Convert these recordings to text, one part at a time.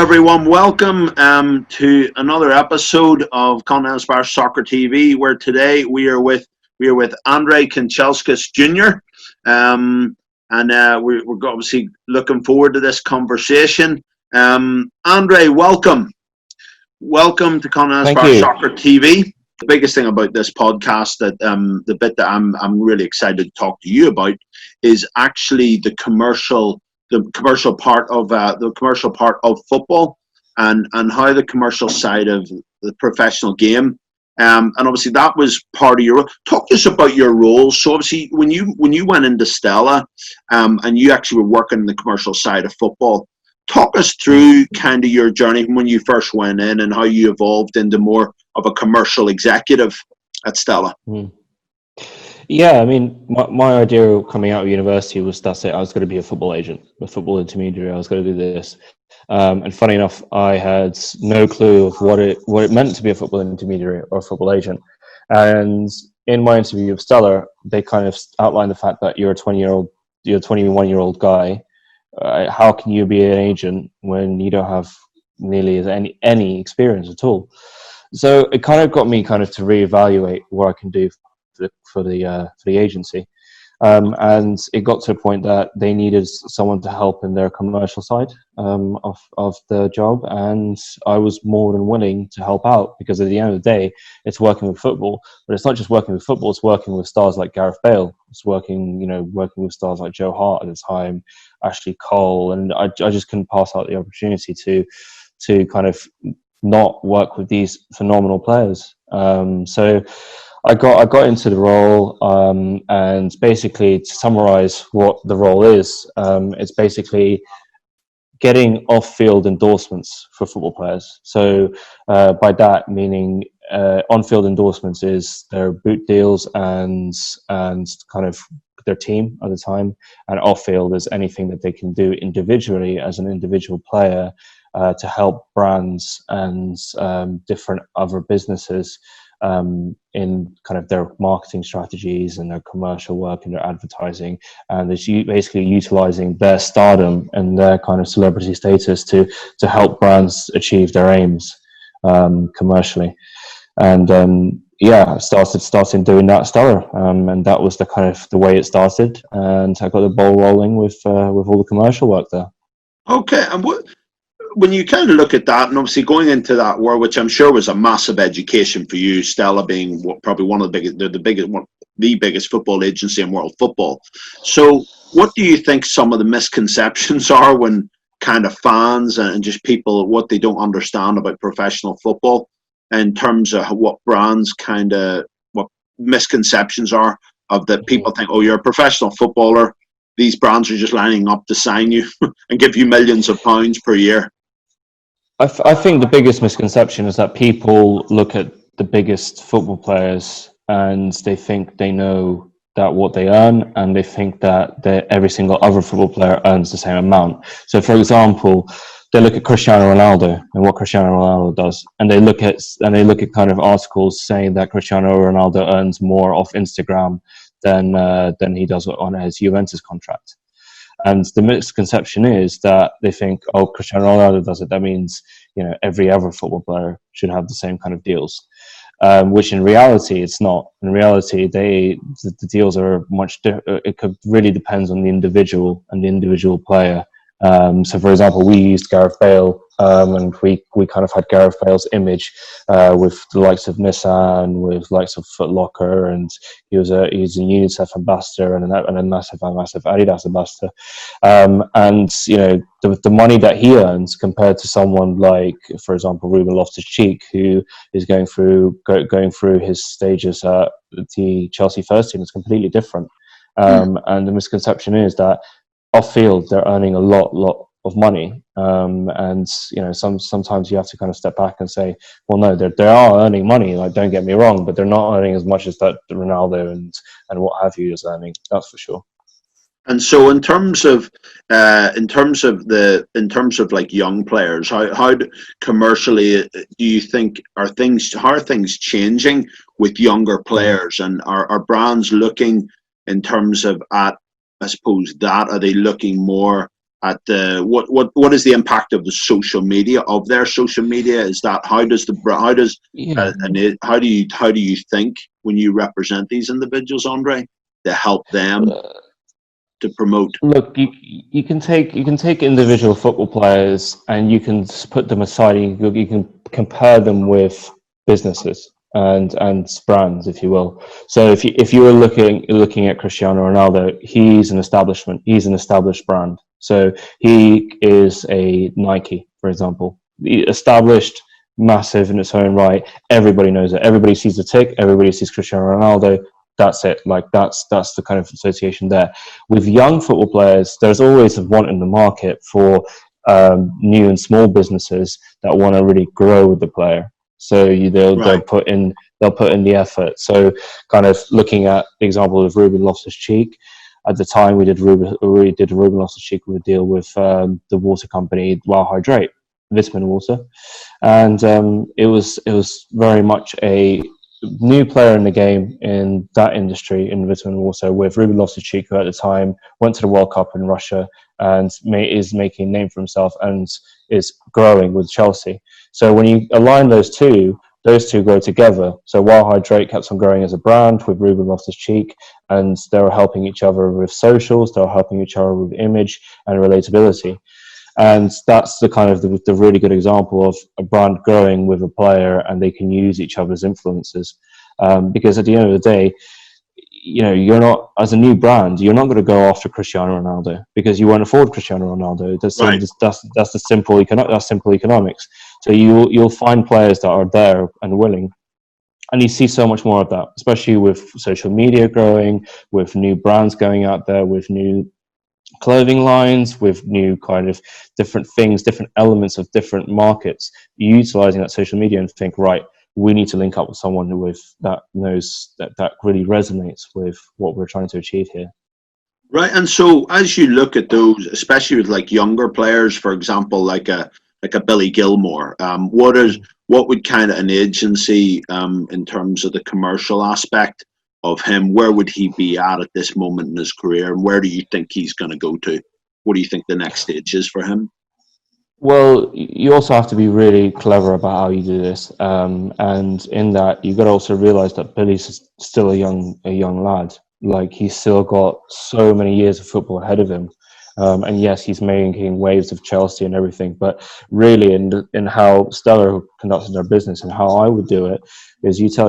everyone, welcome to another episode of Content Inspire Soccer TV, where today we are with Andrei Kanchelskis Jr. We're obviously looking forward to this conversation. Andrei, welcome to Content Inspire Soccer TV. The biggest thing about this podcast, that the bit that I'm really excited to talk to you about, is actually the commercial part of football, and how the commercial side of the professional game, and obviously that was part of your. Talk to us about your role. So obviously when you went into Stella, and you actually were working in the commercial side of football, talk us through kind of your journey when you first went in and how you evolved into more of a commercial executive at Stella. Yeah, I mean, my idea coming out of university was that's it. I was going to be a football agent, a football intermediary. I was going to do this. And funny enough, I had no clue of what it meant to be a football intermediary or a football agent. And in my interview with Stella, they kind of outlined the fact that you're a 21-year-old guy. How can you be an agent when you don't have nearly any experience at all? So it kind of got me to reevaluate what I can do for the agency, and it got to a point that they needed someone to help in their commercial side of the job, and I was more than willing to help out, because at the end of the day, it's working with football. But it's not just working with football; it's working with stars like Gareth Bale. It's working with stars like Joe Hart at the time, Ashley Cole, and I just couldn't pass out the opportunity to kind of not work with these phenomenal players. So I got into the role, and basically, to summarize what the role is, it's basically getting off-field endorsements for football players. So by that meaning, on-field endorsements is their boot deals and kind of their team at the time, and off-field is anything that they can do individually as an individual player to help brands and different other businesses in kind of their marketing strategies and their commercial work and their advertising, and it's basically utilizing their stardom and their kind of celebrity status to help brands achieve their aims commercially. And started doing that at Stella, and that was the way it started, and I got the ball rolling with all the commercial work there. Okay, and when you kind of look at that, and obviously going into that world, which I'm sure was a massive education for you, Stella being probably one of the biggest football agency in world football. So what do you think some of the misconceptions are when kind of fans and just people, what they don't understand about professional football, in terms of what brands what misconceptions are of that people think, oh, you're a professional footballer, these brands are just lining up to sign you and give you millions of pounds per year? I think the biggest misconception is that people look at the biggest football players and they think they know that what they earn, and they think that every single other football player earns the same amount. So, for example, they look at Cristiano Ronaldo and what Cristiano Ronaldo does, and they look at kind of articles saying that Cristiano Ronaldo earns more off Instagram than he does on his Juventus contract. And the misconception is that they think, oh, Cristiano Ronaldo does it, that means every other football player should have the same kind of deals, which in reality it's not. In reality, the deals are it could really depends on the individual and the individual player. So, for example, we used Gareth Bale, and we kind of had Gareth Bale's image with the likes of Nissan, with the likes of Foot Locker, and he's a UNICEF ambassador and a massive Adidas ambassador. And the money that he earns compared to someone like, for example, Ruben Loftus Cheek, who is going through his stages at the Chelsea first team, is completely different. And the misconception is that off field they're earning a lot of money, and sometimes you have to kind of step back and say, well, no, they are earning money, like, don't get me wrong, but they're not earning as much as that Ronaldo and what have you is earning, that's for sure. And so in terms of like young players, how commercially do you think how are things changing with younger players, and are brands looking in terms of, at I suppose, that are they looking more at the what is the impact of the social media, of their social media? Is that how do you think, when you represent these individuals, Andre, to help them to promote? Look, you can take individual football players and you can put them aside. And you can compare them with businesses and brands, if you will. So if you were looking at Cristiano Ronaldo, he's an establishment. He's an established brand. So he is a Nike, for example, established, massive in its own right. Everybody knows it. Everybody sees the tick. Everybody sees Cristiano Ronaldo. That's it. Like that's the kind of association there. With young football players, there's always a want in the market for new and small businesses that want to really grow with the player. So they'll put in the effort. So kind of looking at the example of Ruben Loftus Cheek. At the time, we did Ruben Loftus Cheek with a deal with the water company Wow Hydrate, Vitamin Water, and it was very much a new player in the game in that industry in vitamin water, with Ruben Loftus Cheek, who at the time went to the World Cup in Russia and is making a name for himself and is growing with Chelsea. So when you align those two go together. So Wild Hydrate kept on growing as a brand with Ruben Loftus Cheek, and they were helping each other with socials, they were helping each other with image and relatability. And that's the kind of the really good example of a brand growing with a player, and they can use each other's influences. Because at the end of the day, you're not, as a new brand, you're not going to go after Cristiano Ronaldo because you won't afford Cristiano Ronaldo. That's the simple economics. So you'll find players that are there and willing. And you see so much more of that, especially with social media growing, with new brands going out there, with new clothing lines, with new kind of different things, different elements of different markets, utilizing that social media and think, right, we need to link up with someone with that knows that really resonates with what we're trying to achieve here. Right. And so as you look at those, especially with like younger players, for example, like a Billy Gilmour, what would kind of an agency in terms of the commercial aspect of him, where would he be at this moment in his career, and where do you think he's going to go to? What do you think the next stage is for him? Well, you also have to be really clever about how you do this, and in that you've got to also realize that Billy's still a young lad. Like, he's still got so many years of football ahead of him, and yes, he's making waves of Chelsea and everything. But really, in how Stellar conducted their business and how I would do it is you have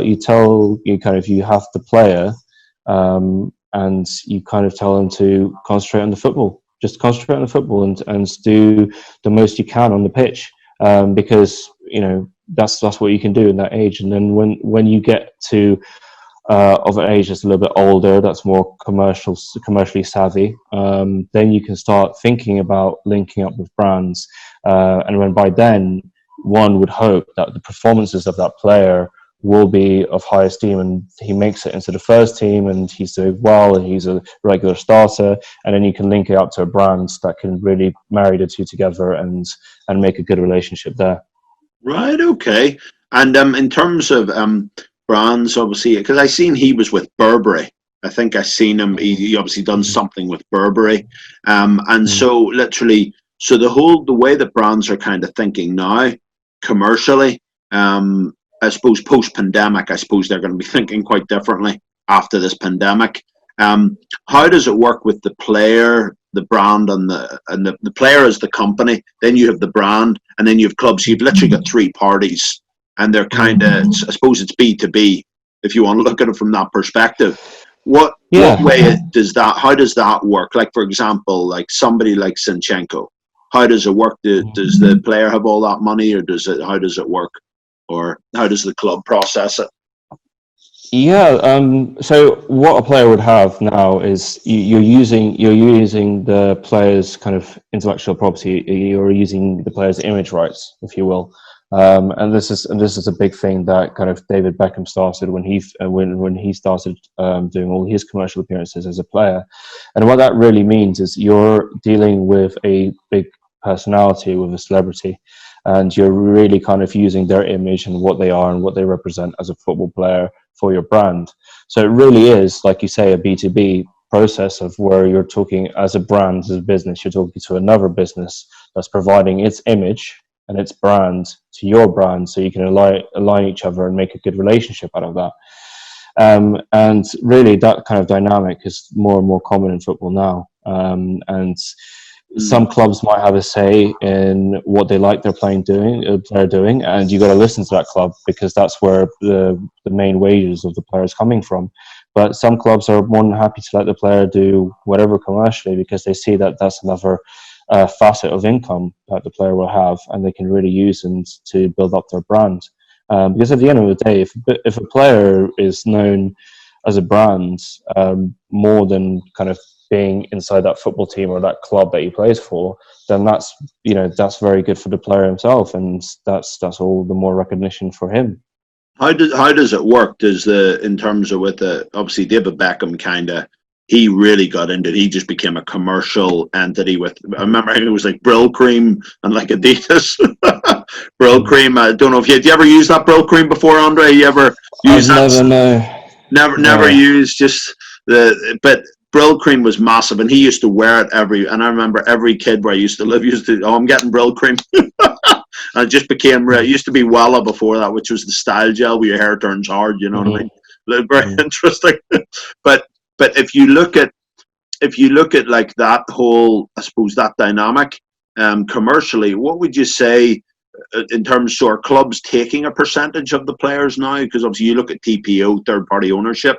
the player, and you kind of tell them to concentrate on the football. Just concentrate on the football and do the most you can on the pitch, because that's what you can do in that age. And then when you get to of an age that's a little bit older, that's more commercially savvy, then you can start thinking about linking up with brands. And when by then, one would hope that the performances of that player will be of high esteem, and he makes it into the first team and he's doing well and he's a regular starter, and then you can link it up to a brand that can really marry the two together and make a good relationship there. Right, okay. And in terms of brands, obviously, because I seen he was with Burberry. I think I seen him, he obviously done something with Burberry. So literally, so the way that brands are kind of thinking now, commercially, I suppose post-pandemic, I suppose they're going to be thinking quite differently after this pandemic. How does it work with the player, the brand, and the player as the company? Then you have the brand, and then you have clubs. You've literally got three parties, and they're kind of, I suppose it's B2B, if you want to look at it from that perspective. What way does that? How does that work? Like, for example, like somebody like Zinchenko, how does it work? Does the player have all that money, or how does it work? Or how does the club process it? Yeah, so what a player would have now is you're using the player's kind of intellectual property. You're using the player's image rights, if you will. And this is a big thing that kind of David Beckham started when he started doing all his commercial appearances as a player. And what that really means is you're dealing with a big personality, with a celebrity, and you're really kind of using their image and what they are and what they represent as a football player for your brand. So it really is, like you say, a B2B process of where you're talking as a brand, as a business, you're talking to another business that's providing its image and its brand to your brand, so you can align each other and make a good relationship out of that. And really, that kind of dynamic is more and more common in football now. And some clubs might have a say in what they like their player doing, and you got to listen to that club, because that's where the main wages of the player is coming from. But some clubs are more than happy to let the player do whatever commercially, because they see that that's another facet of income that the player will have, and they can really use and to build up their brand. Because at the end of the day, if a player is known as a brand more than kind of being inside that football team or that club that he plays for, then that's very good for the player himself, and that's all the more recognition for him. How does it work? In terms of obviously David Beckham he really got into it. He just became a commercial entity with, I remember it was like Brill Cream and like Adidas. Brill Cream. I don't know if you ever used that Brill Cream before, Andre? You ever used that? Never used but Brill Cream was massive, and he used to wear it and I remember every kid where I used to live I'm getting Brill Cream. And it just became, it used to be Wella before that, which was the style gel where your hair turns hard, you know what I mean? Very interesting. But if you look at like that whole, I suppose, that dynamic commercially, what would you say in terms of, are clubs taking a percentage of the players now? Because obviously you look at TPO, third party ownership.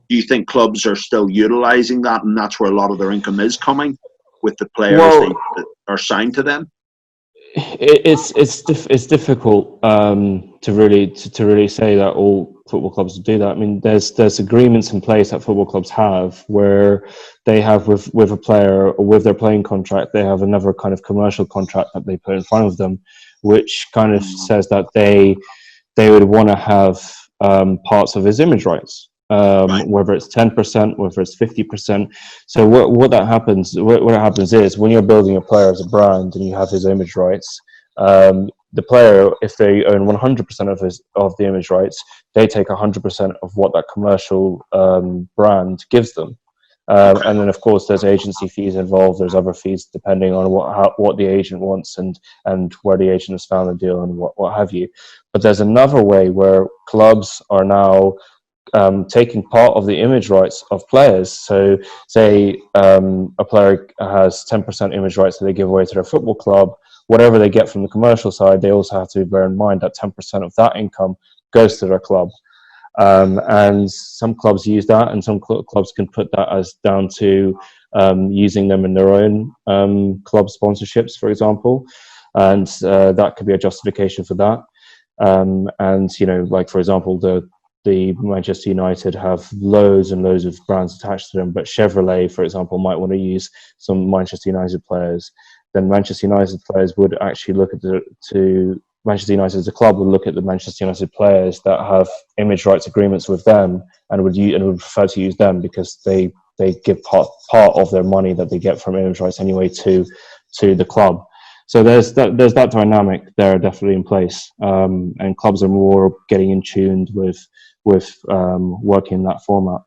Do you think clubs are still utilising that, and that's where a lot of their income is coming with the players that are signed to them? It's difficult to really say that all football clubs do that. I mean, there's agreements in place that football clubs have where they have with a player or with their playing contract, they have another kind of commercial contract that they put in front of them, which kind of says that they would want to have parts of his image rights. Whether it's 10%, whether it's 50%. So what happens is, when you're building a player as a brand and you have his image rights, the player, if they own 100% of the image rights, they take 100% of what that commercial brand gives them. And then, of course, there's agency fees involved. There's other fees depending on what the agent wants and where the agent has found the deal and what have you. But there's another way where clubs are now taking part of the image rights of players. So say a player has 10% image rights that they give away to their football club. Whatever they get from the commercial side, they also have to bear in mind that 10% of that income goes to their club. And some clubs use that, and some clubs can put that as down to using them in their own club sponsorships, for example. And that could be a justification for that. And, like, for example, the Manchester United have loads and loads of brands attached to them, but Chevrolet, for example, might want to use some Manchester United players. Then Manchester United players would actually look at Manchester United as a club would look at the Manchester United players that have image rights agreements with them and would prefer to use them, because they give part of their money that they get from image rights anyway to the club. So there's that dynamic there definitely in place, and clubs are more getting in tuned with working in that format.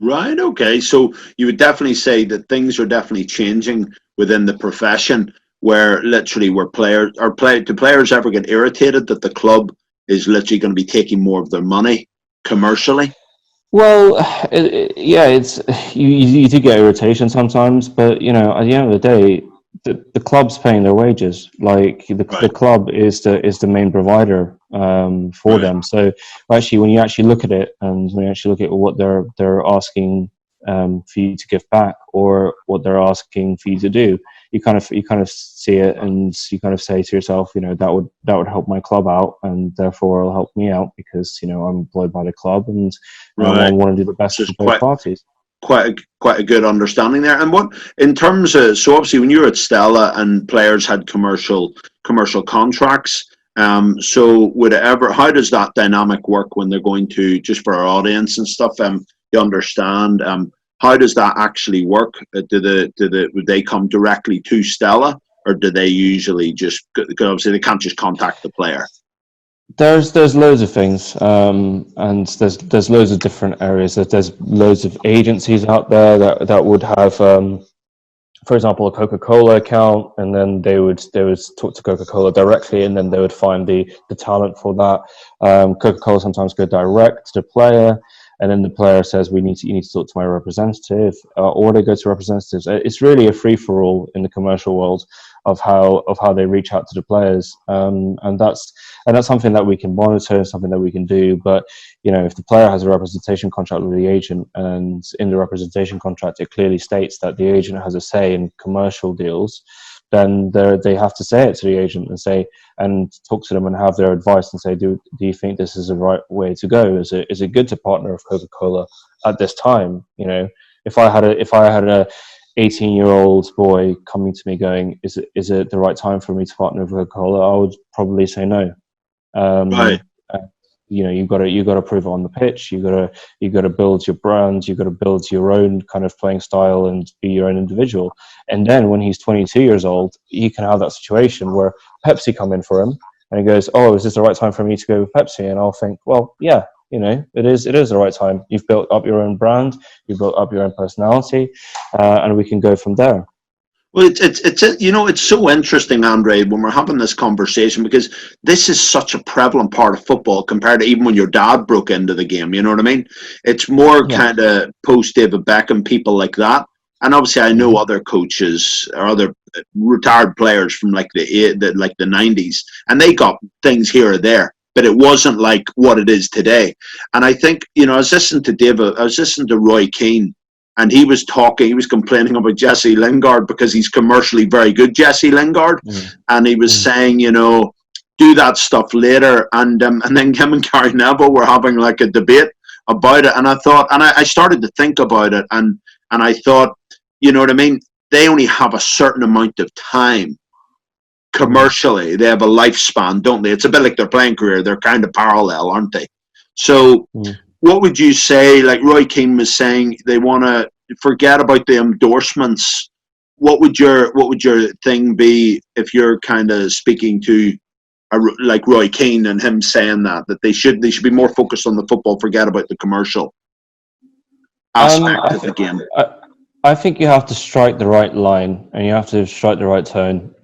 Right. Okay. So you would definitely say that things are definitely changing within the profession, where literally do players ever get irritated that the club is literally going to be taking more of their money commercially? Well, you do get irritation sometimes, but at the end of the day, the club's paying their wages. Like the club is the main provider for them. So actually, when you actually look at it, and when you actually look at what they're asking for you to give back, or what they're asking for you to do, you kind of see it, and you kind of say to yourself, that would help my club out, and therefore it'll help me out, because I'm employed by the club, and I want to do the best for both parties. Quite a good understanding there. And what, in terms of, so obviously when you were at Stella and players had commercial contracts, so how does that dynamic work when they're going to, just for our audience and stuff, you understand, how does that actually work? Would they come directly to Stella, or do they usually just, because obviously they can't just contact the player? There's loads of things, and there's loads of different areas. There's loads of agencies out there that would have, for example, a Coca-Cola account, and then they would talk to Coca-Cola directly, and then they would find the talent for that. Coca-Cola sometimes go direct to the player, and then the player says, you need to talk to my representative, or they go to representatives. It's really a free for all in the commercial world of how they reach out to the players, and that's something that we can monitor, something that we can do. But if the player has a representation contract with the agent, and in the representation contract it clearly states that the agent has a say in commercial deals, then they have to say it to the agent and talk to them and have their advice and say, do you think this is the right way to go? Is it good to partner with Coca-Cola at this time? If I had a 18-year-old boy coming to me going, is it the right time for me to partner with Coca-Cola? I would probably say no. Right. You've got to prove it on the pitch. You got to build your brand. You got to build your own kind of playing style and be your own individual. And then when he's 22 years old, he can have that situation where Pepsi come in for him, and he goes, "Oh, is this the right time for me to go with Pepsi?" And I'll think, "Well, yeah, it is the right time. You've built up your own brand. You've built up your own personality, and we can go from there." Well, it's so interesting, Andrei, when we're having this conversation, because this is such a prevalent part of football compared to even when your dad broke into the game. You know what I mean? It's more kind of post David Beckham, people like that. And obviously, I know other coaches or other retired players from like the 90s, and they got things here or there, but it wasn't like what it is today. And I think I was listening to Roy Keane. And he was complaining about Jesse Lingard because he's commercially very good, Jesse Lingard. And he was saying, do that stuff later. And then him and Gary Neville were having like a debate about it. And I thought, and I started to think about it. And I thought, you know what I mean? They only have a certain amount of time commercially. They have a lifespan, don't they? It's a bit like their playing career. They're kind of parallel, aren't they? So what would you say, like Roy Keane was saying, they want to forget about the endorsements. What would your thing be if you're kind of speaking to like Roy Keane and him saying that they should be more focused on the football, forget about the commercial aspect of the game? I think you have to strike the right line and you have to strike the right tone.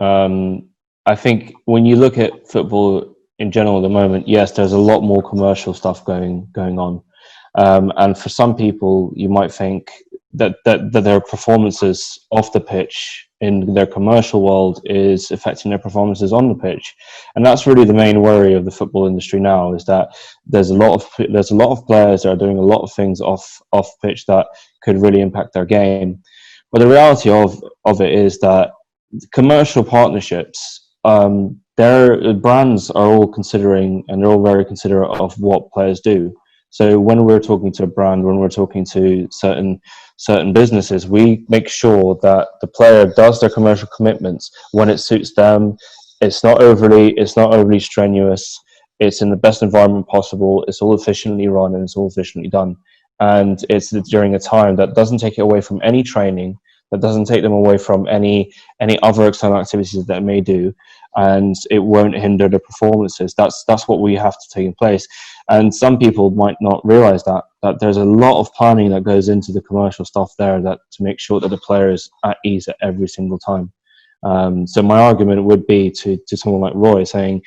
I think when you look at football in general at the moment, yes, there's a lot more commercial stuff going on. And for some people, you might think that their performances off the pitch in their commercial world is affecting their performances on the pitch, and that's really the main worry of the football industry now. Is that there's a lot of players that are doing a lot of things off pitch that could really impact their game. But the reality of it is that commercial partnerships, their brands are all considering, and they're all very considerate of what players do. So when we're talking to a brand, when we're talking to certain businesses, we make sure that the player does their commercial commitments when it suits them. It's not overly strenuous. It's in the best environment possible. It's all efficiently run and it's all efficiently done. And it's during a time that doesn't take it away from any training, that doesn't take them away from any other external activities that they may do, and it won't hinder the performances. That's what we have to take in place. And some people might not realize that there's a lot of planning that goes into the commercial stuff there, that to make sure that the player is at ease at every single time. So my argument would be to someone like Roy saying,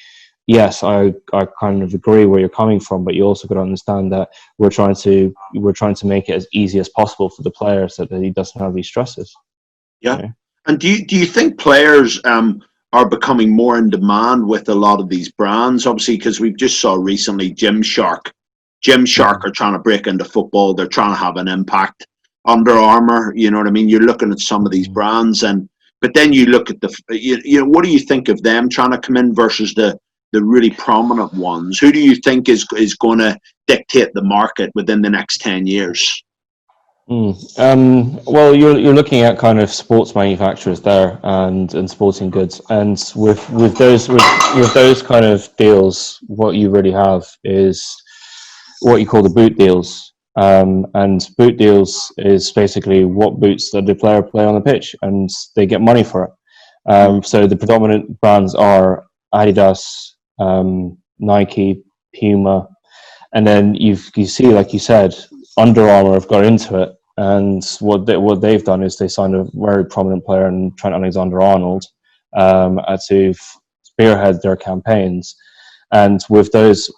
yes, I kind of agree where you're coming from, but you also got to understand that we're trying to make it as easy as possible for the player so that he doesn't have these stresses. Yeah. You know? And do you think players are becoming more in demand with a lot of these brands? Obviously, because we've just saw recently Gymshark are trying to break into football. They're trying to have an impact. Under Armour, you know what I mean? You're looking at some of these brands, but then you look at what do you think of them trying to come in versus the really prominent ones? Who do you think is going to dictate the market within the next 10 years? Well, you're looking at kind of sports manufacturers there and sporting goods, and with those kind of deals, what you really have is what you call the boot deals. And boot deals is basically what boots that the player play on the pitch, and they get money for it. So the predominant brands are Adidas, Nike, Puma, and then you see, like you said, Under Armour have got into it, and what they've done is they signed a very prominent player in Trent Alexander Arnold to spearhead their campaigns, and with those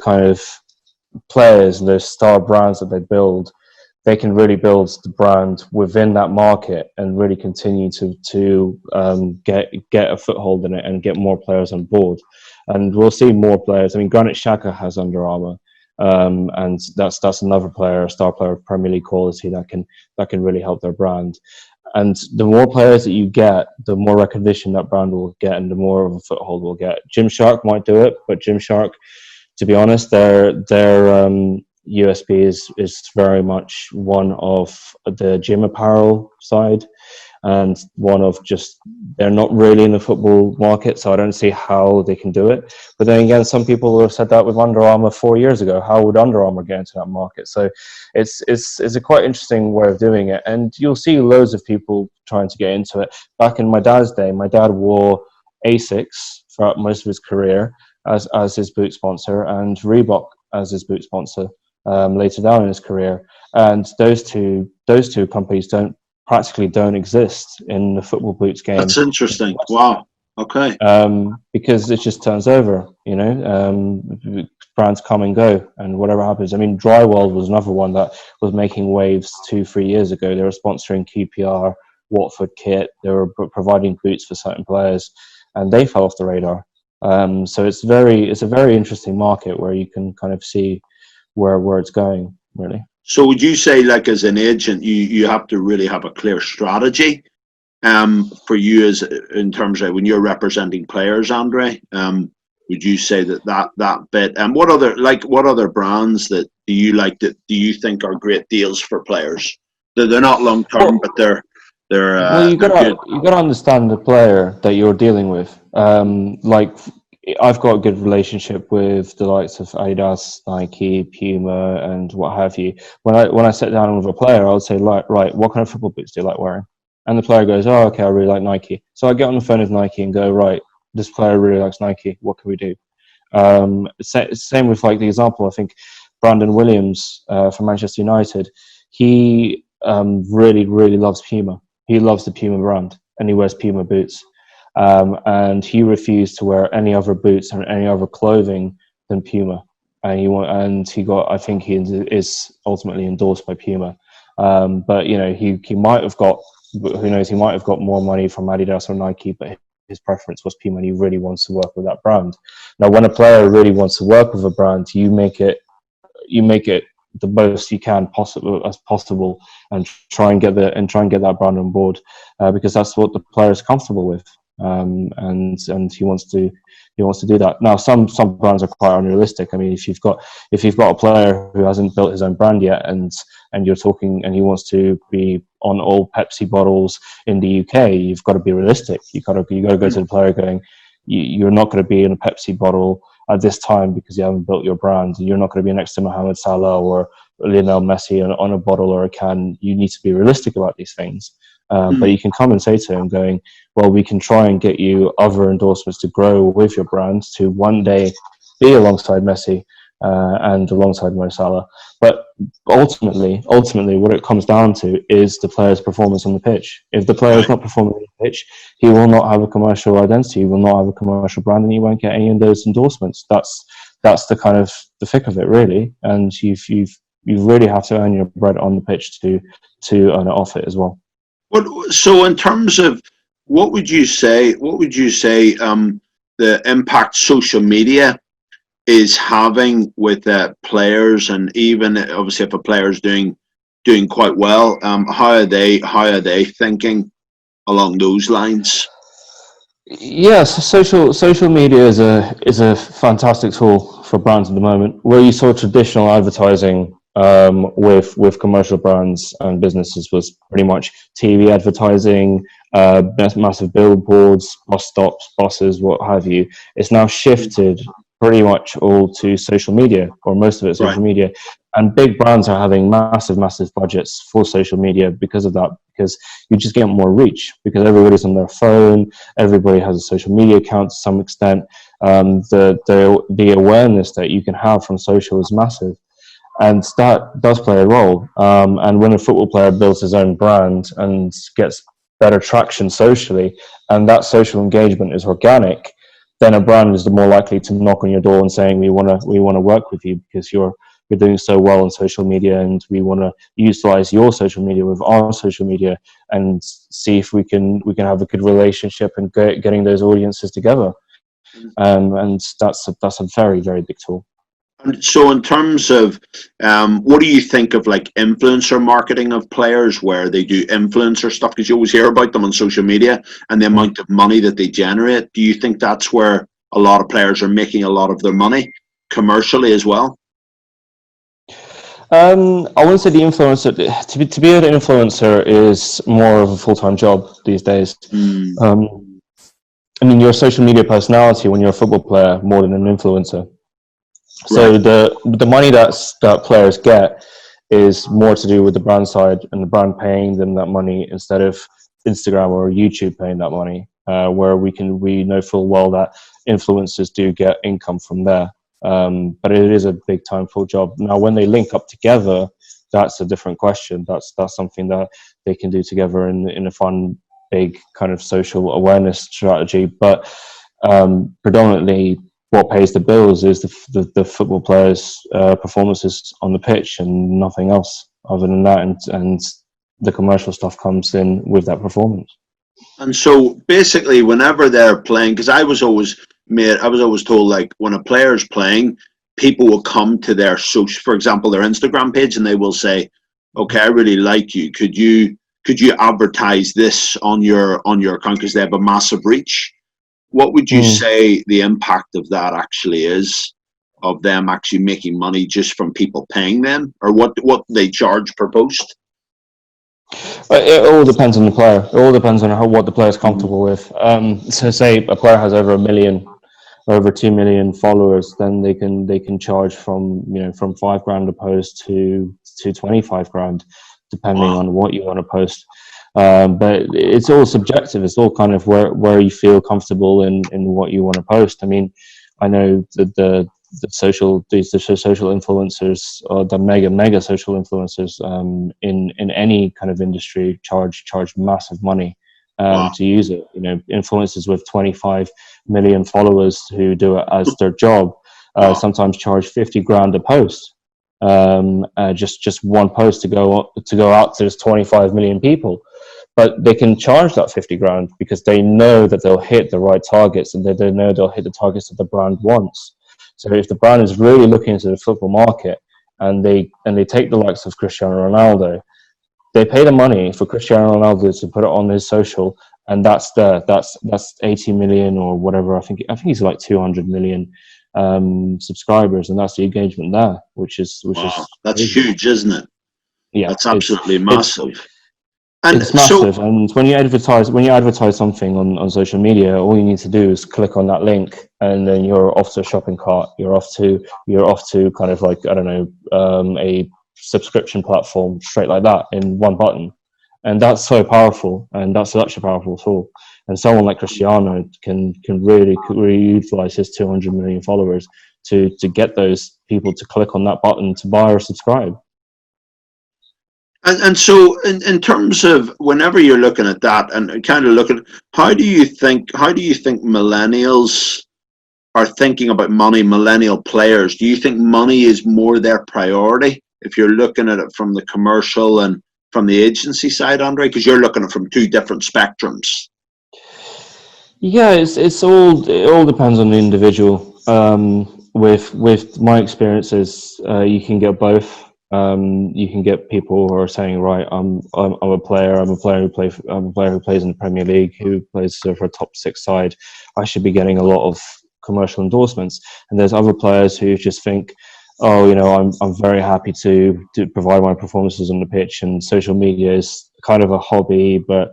kind of players and those star brands that they build, they can really build the brand within that market and really continue to get a foothold in it and get more players on board. And we'll see more players. I mean, Granit Xhaka has Under Armour, and that's another player, a star player of Premier League quality that can really help their brand. And the more players that you get, the more recognition that brand will get, and the more of a foothold we'll get. Gymshark might do it, but Gymshark, to be honest, their USP is very much one of the gym apparel side, and one of just, they're not really in the football market, so I don't see how they can do it. But then again, some people have said that with Under Armour 4 years ago. How would Under Armour get into that market? So it's a quite interesting way of doing it, and you'll see loads of people trying to get into it. Back in my dad's day, my dad wore Asics throughout most of his career as his boot sponsor, and Reebok as his boot sponsor later down in his career. And those two companies practically don't exist in the football boots game. That's interesting. Wow. Okay. Because it just turns over, brands come and go, and whatever happens. I mean, Drywall was another one that was making waves 2-3 years ago. They were sponsoring QPR, Watford kit. They were providing boots for certain players, and they fell off the radar. So it's a very interesting market where you can kind of see where it's going, really. So would you say, like, as an agent, you have to really have a clear strategy for you, as in terms of when you're representing players, Andrei? Would you say that bit? And what other brands that do you think are great deals for players? They're not long term, but they're well, you got to understand the player that you're dealing with. Like, I've got a good relationship with the likes of Adidas, Nike, Puma, and what have you. When I sit down with a player, I would say, right, what kind of football boots do you like wearing? And the player goes, oh, okay, I really like Nike. So I get on the phone with Nike and go, right, this player really likes Nike. What can we do? Same with, like, the example, I think Brandon Williams from Manchester United. He really, really loves Puma. He loves the Puma brand, and he wears Puma boots. And he refused to wear any other boots or any other clothing than Puma. And he got, I think he is ultimately endorsed by Puma. But he might have got, who knows, he might have got more money from Adidas or Nike, but his preference was Puma, and he really wants to work with that brand. Now, when a player really wants to work with a brand, you make it the most you can possible, and try and get that brand on board, because that's what the player is comfortable with. And he wants to do that. Now, some brands are quite unrealistic. I mean, if you've got a player who hasn't built his own brand yet, and you're talking, and he wants to be on all Pepsi bottles in the UK, you've got to be realistic. You got to go to the player going, you're not going to be in a Pepsi bottle at this time because you haven't built your brand. You're not going to be next to Mohamed Salah or Lionel Messi on a bottle or a can. You need to be realistic about these things. But you can come and say to him going, well, we can try and get you other endorsements to grow with your brand to one day be alongside Messi and alongside Mo Salah. But ultimately, what it comes down to is the player's performance on the pitch. If the player is not performing on the pitch, he will not have a commercial identity, he will not have a commercial brand, and he won't get any of those endorsements. That's the kind of the thick of it, really. And you really have to earn your bread on the pitch to earn it off it as well. So in terms of what would you say the impact social media is having with players, and even obviously if a player is doing quite well, how are they thinking along those lines? Yes, social media is a fantastic tool for brands at the moment. Where you saw traditional advertising with commercial brands and businesses was pretty much TV advertising, massive billboards, bus stops, buses, what have you. It's now shifted pretty much all to social media, or most of it social media. And big brands are having massive budgets for social media because of that, because you just get more reach, because everybody's on their phone, everybody has a social media account to some extent. The awareness that you can have from social is massive. And that does play a role. And when a football player builds his own brand and gets better traction socially, and that social engagement is organic, then a brand is more likely to knock on your door and saying, we want to work with you because you're doing so well on social media, and we want to utilize your social media with our social media and see if we can have a good relationship and getting those audiences together. And that's a very, very big tool. And so in terms of, what do you think of like influencer marketing of players, where they do influencer stuff? Because you always hear about them on social media and the amount of money that they generate. Do you think that's where a lot of players are making a lot of their money commercially as well? I wouldn't say the influencer. To be an influencer is more of a full-time job these days. I mean, you're a social media personality when you're a football player more than an influencer. So the money that players get is more to do with the brand side and the brand paying them that money instead of Instagram or YouTube paying that money. Where we know full well that influencers do get income from there. But it is a big time full job. Now, when they link up together, that's a different question. That's something that they can do together in a fun, big kind of social awareness strategy. But predominantly, what pays the bills is the football players' performances on the pitch and nothing else other than that, and the commercial stuff comes in with that performance. And so basically, whenever they're playing, because I was always told, like, when a player's playing, people will come to their social, for example, their Instagram page, and they will say, "Okay, I really like you. Could you advertise this on your account because they have a massive reach?" What would you say the impact of that actually is, of them actually making money just from people paying them, or what they charge per post? It all depends on the player. It all depends on what the player is comfortable with. So, say a player has over 1 million, over 2 million followers, then they can charge from $5,000 a post to 25 grand, depending on what you want to post. But it's all subjective. It's all kind of where you feel comfortable in what you want to post. I mean, I know that the social influencers, or the mega social influencers in any kind of industry charge massive money to use it. You know, influencers with 25 million followers who do it as their job sometimes charge 50 grand a post. Just one post to go out to 25 million people. But they can charge that 50 grand because they know that they'll hit the right targets, and they know they'll hit the targets that the brand wants. So if the brand is really looking into the football market, and they take the likes of Cristiano Ronaldo, they pay the money for Cristiano Ronaldo to put it on his social, and that's 80 million or whatever. I think he's like 200 million subscribers, and that's the engagement there, which is that's huge, isn't it? Yeah, that's absolutely massive. It's massive, and when you advertise something on social media, all you need to do is click on that link, and then you're off to a shopping cart. You're off to kind of like, I don't know, a subscription platform straight like that in one button, and that's so powerful, and that's such a powerful tool. And someone like Cristiano can really utilize his 200 million followers to get those people to click on that button to buy or subscribe. And so in terms of, whenever you're looking at that and kind of looking, how do you think millennials are thinking about money, millennial players? Do you think money is more their priority if you're looking at it from the commercial and from the agency side, Andrei? Because you're looking at it from two different spectrums. Yeah, it all depends on the individual. With my experiences, you can get both. You can get people who are saying, right, I'm a player who plays in the Premier League, who plays for a top 6 side. I should be getting a lot of commercial endorsements. And there's other players who just think, oh, you know, I'm very happy to provide my performances on the pitch, and social media is kind of a hobby, but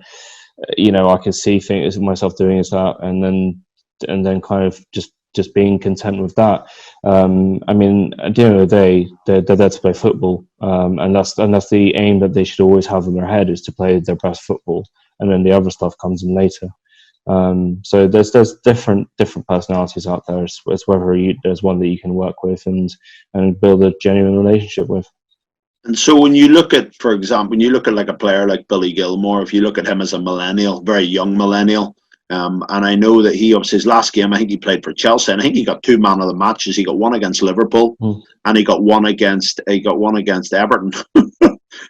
you know, I can see things myself doing is that, and then kind of just just being content with that. I mean, at the end of the day, they're there to play football, and that's the aim that they should always have in their head, is to play their best football, and then the other stuff comes in later. So there's different personalities out there. It's whether there's one that you can work with and build a genuine relationship with. And so when you look at, for example, when you look at like a player like Billy Gilmour, if you look at him as a millennial, very young millennial, and I know that he, obviously his last game, I think he played for Chelsea, and I think he got 2 man of the matches. He got one against Liverpool, and he got one against Everton.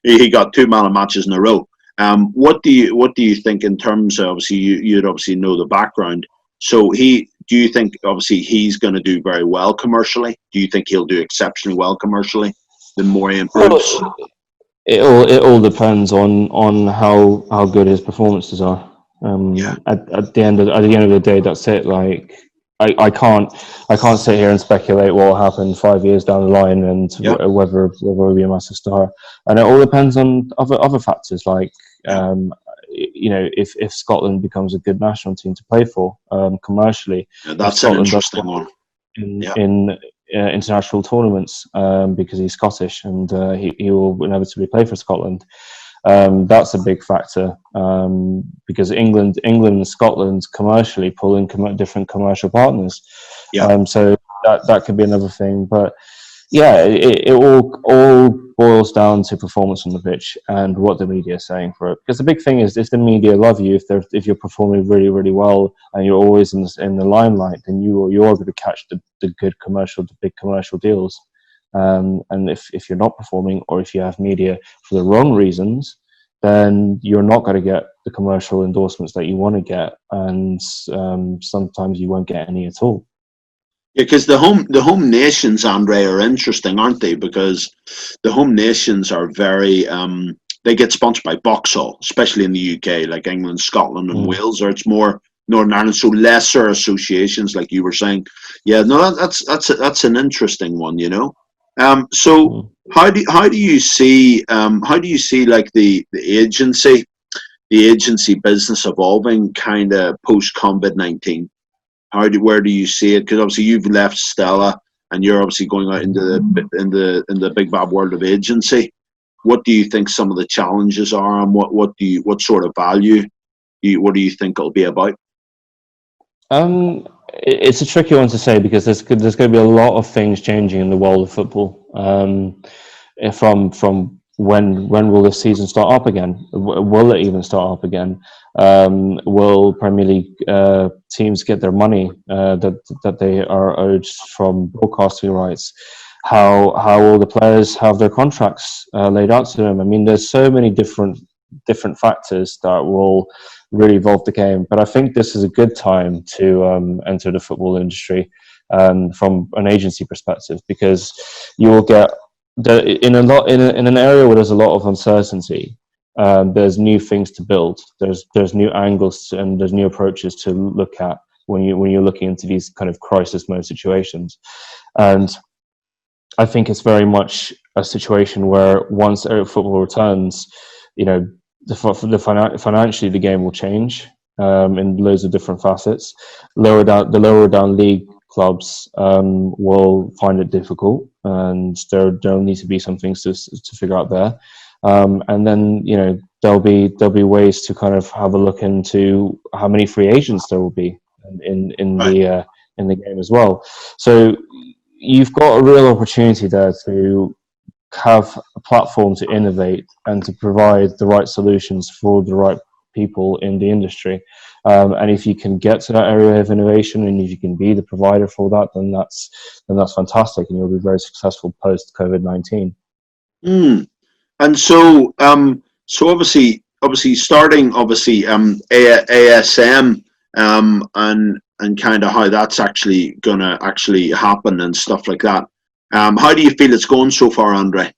He got 2 man of matches in a row. What do you think in terms of, obviously you'd obviously know the background. So do you think obviously he's going to do very well commercially? Do you think he'll do exceptionally well commercially? The more he improves. It all depends on how good his performances are. At the end of the day, that's it. Like I can't sit here and speculate what will happen 5 years down the line and whether he'll be a massive star. And it all depends on other factors, like if Scotland becomes a good national team to play for commercially. That's an interesting one. In international tournaments, because he's Scottish and he will inevitably play for Scotland. That's a big factor, because England and Scotland commercially pull in different commercial partners. So that could be another thing. But yeah, it all boils down to performance on the pitch and what the media is saying for it. Because the big thing is, if the media love you, if you're performing really, really well and you're always in the limelight, then you're going to catch the big commercial deals. And if you're not performing, or if you have media for the wrong reasons, then you're not going to get the commercial endorsements that you want to get, and sometimes you won't get any at all. Yeah, because the home nations, Andrei, are interesting, aren't they? Because the home nations are very they get sponsored by Vauxhall, especially in the UK, like England, Scotland, and Wales, or it's more Northern Ireland, so lesser associations, like you were saying. Yeah, no, that's an interesting one, you know. So how do you see like the agency business evolving kind of post COVID-19? Where do you see it? Because obviously you've left Stella and you're obviously going out into the big bad world of agency. What do you think some of the challenges are, and what sort of value what do you think it'll be about? It's a tricky one to say, because there's going to be a lot of things changing in the world of football. From when will this season start up again? Will it even start up again? Will Premier League teams get their money that they are owed from broadcasting rights? How will the players have their contracts laid out to them? I mean, there's so many different factors that will really evolve the game. But I think this is a good time to enter the football industry from an agency perspective, because you will get in an area where there's a lot of uncertainty. There's new things to build. There's new angles and there's new approaches to look at when you're looking into these kind of crisis mode situations. And I think it's very much a situation where once football returns, financially the game will change in loads of different facets. The lower down league clubs will find it difficult, and there'll need to be some things to figure out there. And then there'll be ways to kind of have a look into how many free agents there will be in the game as well. So you've got a real opportunity there to have a platform to innovate and to provide the right solutions for the right people in the industry. And if you can get to that area of innovation, and if you can be the provider for that, then that's fantastic, and you'll be very successful post COVID-19. And so obviously starting ASM and kind of how that's actually gonna happen and stuff like that. How do you feel it's going so far, Andrei?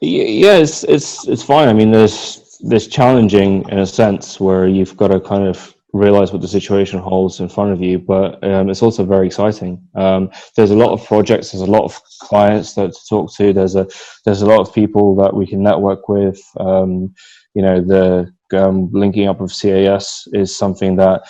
Yeah, it's fine. I mean, there's challenging in a sense where you've got to kind of realize what the situation holds in front of you, but it's also very exciting. There's a lot of projects, there's a lot of clients to talk to, there's a lot of people that we can network with. The linking up of CAS is something that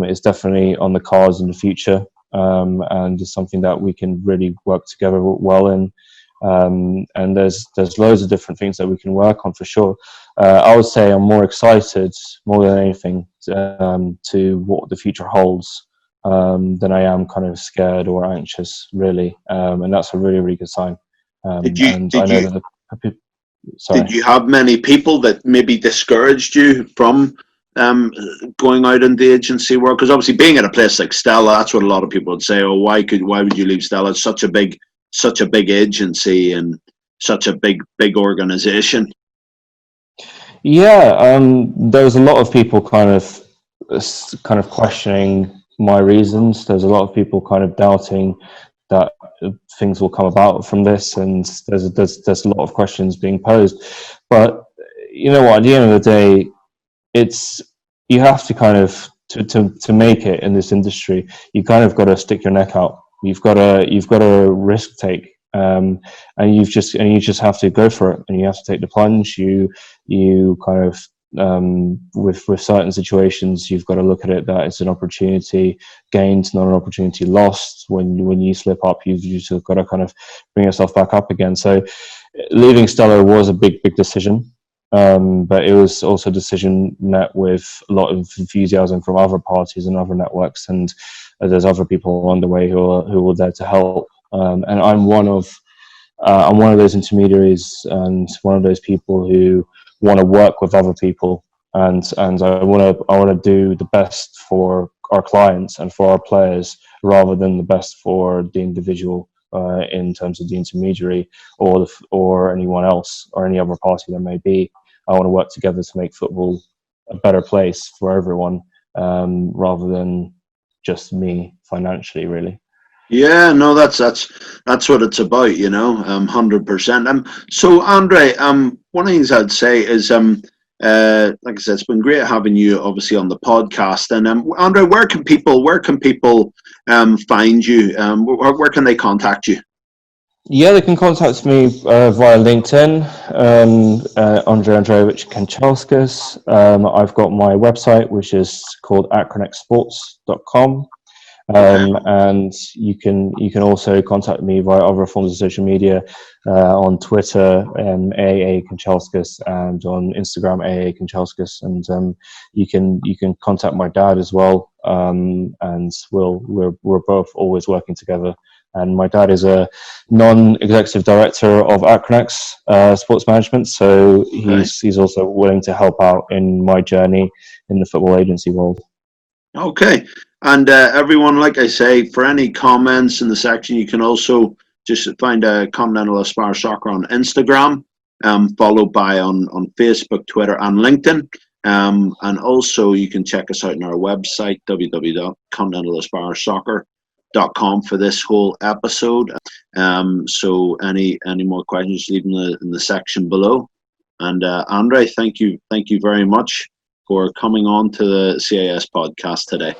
is definitely on the cards in the future, and is something that we can really work together well in. And there's loads of different things that we can work on for sure. I would say I'm more excited more than anything to what the future holds than I am kind of scared or anxious, really. And that's a really, really good sign. Did you have many people that maybe discouraged you from going out in the agency world? Because obviously, being at a place like Stella, that's what a lot of people would say. Oh, why would you leave Stella? It's such a big agency and such a big organization. Yeah, there was a lot of people kind of questioning my reasons. There's a lot of people kind of doubting that things will come about from this, and there's a lot of questions being posed. But you know what? At the end of the day, you have to kind of to make it in this industry. You kind of got to stick your neck out. You've got to risk take, and you just have to go for it, and you have to take the plunge. You kind of with certain situations, you've got to look at it that it's an opportunity gained, not an opportunity lost. When you slip up, you've just got to kind of bring yourself back up again. So leaving Stella was a big decision, but it was also a decision met with a lot of enthusiasm from other parties and other networks, and there's other people on the way who were there to help. And I'm one of those intermediaries and one of those people who want to work with other people, and I want to do the best for our clients and for our players rather than the best for the individual in terms of the intermediary or anyone else or any other party that may be. I want to work together to make football a better place for everyone, rather than just me financially, really. Yeah, no, that's what it's about, 100%. So Andrei, one of the things I'd say is, like I said, it's been great having you, obviously, on the podcast. And Andrei, where can people find you? Where can they contact you? Yeah, they can contact me via LinkedIn, Andrei Kanchelskis. I've got my website, which is called acronexsports.com. And you can also contact me via other forms of social media, on Twitter, AA Kanchelskis, and on Instagram, AA Kanchelskis. And you can contact my dad as well. And we're both always working together. And my dad is a non-executive director of Acronex Sports Management, so he's also willing to help out in my journey in the football agency world. Okay. And everyone, like I say, for any comments in the section, you can also just find Continental Aspire Soccer on Instagram, followed by on Facebook, Twitter, and LinkedIn. And also you can check us out on our website, www.continentalaspiresoccer.com, for this whole episode. So any more questions, leave them in the section below. And Andrei, thank you very much for coming on to the CAS podcast today.